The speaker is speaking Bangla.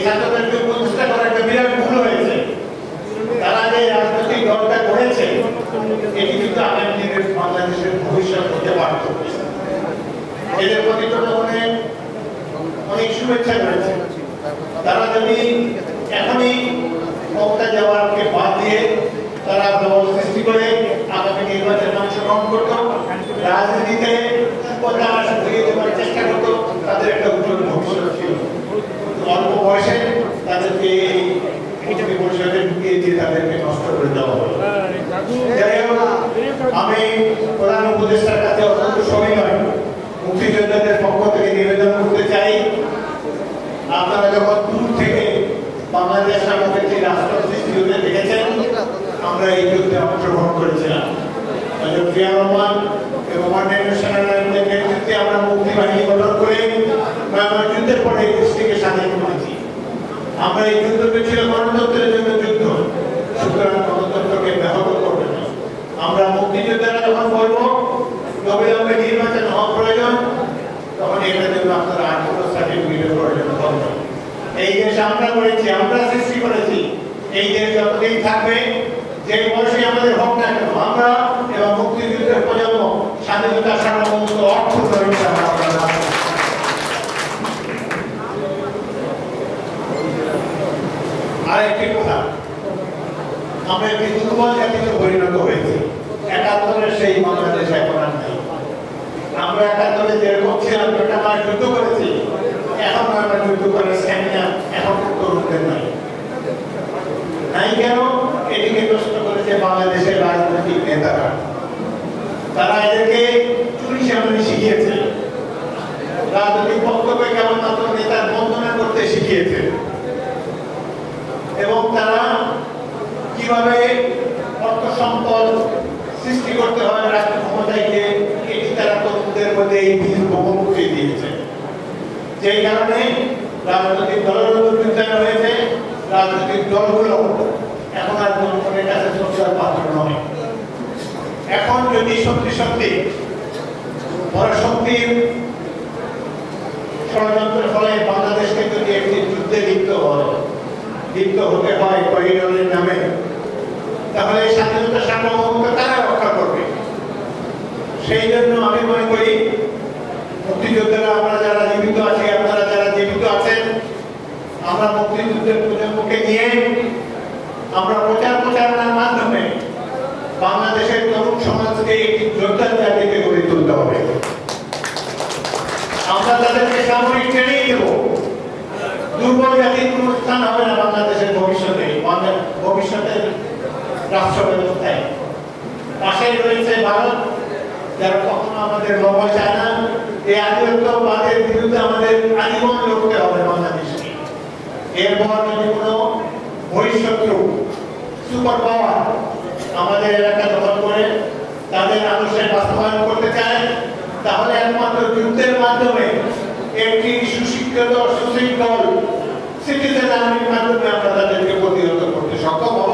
ছাত্রদেরকে প্রতিষ্ঠা করা একটা বিরাট ভুল হয়েছে। তারা যে রাজনৈতিক দলটা করেছে এটি কিন্তু আগামী দিনের বাংলাদেশের ভবিষ্যৎ হতে পারত। এদের প্রতি জনগণের অনেক শুভেচ্ছা রয়েছে। তারা যদি এখনই ক্ষমতা যাওয়ারকে বাদ দিয়ে তারা দল সৃষ্টি করে আগামী নির্বাচনে অংশগ্রহণ করত, রাজনীতিতে সুপথ ঘুরিয়ে দেওয়ার চেষ্টা করত, তাদের একটা উজ্জ্বল ভবিষ্যৎ ছিল। অল্প বয়সে তাদেরকে এই পরিষদে ঢুকিয়ে দিয়ে তাদেরকে নষ্ট করে দেওয়া হলো। যাই হোক, আমি প্রধান উপদেষ্টার কাছে অত্যন্ত সবিনয় মুক্তিযোদ্ধাদের পক্ষ থেকে নিবেদন করতে চাই, আপনারা যখন দূর থেকে বাংলাদেশ আমাদের যে রাষ্ট্র সৃষ্টি হতে দেখেছেন, আমরা এই যুদ্ধে অংশগ্রহণ করেছিলাম। জিয়াউর রহমান এবং অন্যান্য সেনাবাহিনীর নেতৃত্বে আমরা মুক্তি বাহিনী গঠন করে আমরা যুদ্ধের পরে এই দেশটিকে স্বাধীন করেছি। আমরা এই যুদ্ধটা ছিল গণতন্ত্রের জন্য যুদ্ধ, সুতরাং গণতন্ত্রকে ব্যাহত করবে না। আমরা মুক্তিযোদ্ধারা যখন বলবো অবিলম্বে নির্বাচন হওয়া প্রয়োজন, তখন এটার জন্য আপনারা 18 সার্টিফিকেটের প্রয়োজন হবে। এই দেশ আমরা করেছি, আমরা সৃষ্টি করেছি। এই দেশ যতদিন থাকবে, যে বয়সে আমাদের হোক না কেন, আমরা এবং মুক্তিযুদ্ধের প্রজন্ম স্বাধীনতা সার্বভৌমত্ব অর্থ আরেকটি কথা, আমরা একটি দুর্বল জাতিতে পরিণত হয়েছি। 71-এর সেই বাংলাদেশ এখন আর নেই। আমরা 71-এ যেরকম ছিলাম, একটা মাস যুদ্ধ করেছি, এখন আমরা যুদ্ধ করে স্ট্যামিনা এখন তরুণদের নাই। নাই কেন? এটিকে প্রশ্ন করেছে বাংলাদেশের রাজনৈতিক নেতারা। তারা এদেরকে চুরি সামনে শিখিয়েছে, রাজনৈতিক বক্তব্যে কেবলমাত্র নেতার বন্দনা করতে শিখিয়েছে, এবং তারা কিভাবে অর্থ সম্পদ সৃষ্টি করতে হয় রাষ্ট্র ক্ষমতায় গিয়ে, এটি তারা তরুণদের মধ্যে এই বীজ বপন করে দিয়েছে। যেই কারণে রাজনৈতিক দলের বিদ্যায়ন হয়েছে, রাজনৈতিক দলগুলো এখন আর জনগণের কাছে শ্রদ্ধার পাত্র নয়। এখন যদি সত্যি সত্যি পরাশক্তির ষড়যন্ত্রের ফলে বাংলাদেশকে যদি একটি যুদ্ধে লিপ্ত হতে হয় করিডোরের নামে, তাহলে স্বাধীনতা সার্বভৌমত্ব কারা রক্ষা করবে? সেই জন্য আমি মনে করি মুক্তিযোদ্ধারা, আমরা যারা জীবিত আছি, আপনারা যারা জীবিত আছেন, আমরা মুক্তিযুদ্ধের প্রজন্মকে নিয়ে আমরা প্রচারণার মাধ্যমে বাংলাদেশের তরুণ সমাজকে একটি যোদ্ধার জাতিতে গড়ে তুলতে হবে। আমরা তাদেরকে সামরিক ট্রেনিং দেব। দুর্বল জাতির কোন স্থান হবে না বাংলাদেশের ভবিষ্যতের রাষ্ট্র ব্যবস্থায়। পাশেই রয়েছে ভারত, যারা কখনো আমাদের লড়াই চায় না। এই আধিপত্যবাদের বিরুদ্ধে আমাদের আজীবন লড়তে হবে বাংলাদেশকে। এরপর যদি কোনো বহিঃশত্রু সুপার পাওয়ার আমাদের এলাকা দখল করে তাদের আদর্শের বাস্তবায়ন করতে চায়, তাহলে একমাত্র যুদ্ধের মাধ্যমে একটি সুশিক্ষিত সুশৃঙ্খল সিটিজেন আর্মির মাধ্যমে আমরা তাদেরকে প্রতিহত করতে সক্ষম হব।